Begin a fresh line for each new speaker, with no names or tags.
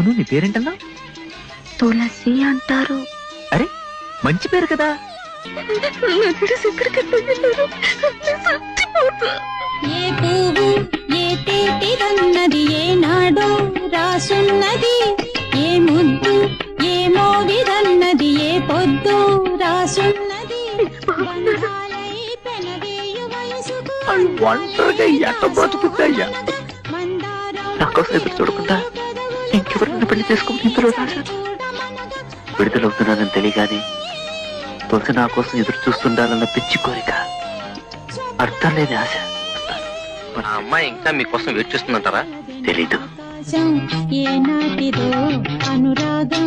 అవును, నీ పేరేంటన్నా?
తులసి అంటారు.
అరే, మంచి పేరు కదా.
ఏ పువ్వు ఏ తేటిదన్నది ఏనాడో రాసున్నది, ఏ ముద్దు ఏ మోవిదన్నది ఏ పొద్దు రాసున్నది. బంధాలై పెనవేయు వయసుకు
ఒంటరిగా ఎట్ట బ్రతుకుతాయ్యా? నా కోసం ఎదురు చూడకుండా ఇంకెవరైనా పెళ్లి చేసుకుని ఇందులో రాశాను. విడుదలవుతున్నానని తెలియగానే తులసి నా కోసం ఎదురు చూస్తుండాలన్న పిచ్చి కోరిక, అర్థం లేని ఆశ.
ఆ అమ్మాయి ఇంకా మీకోసం వెయిట్ చేస్తుందంటారా?
తెలీదు.
ఏనాటిదో అనురాగం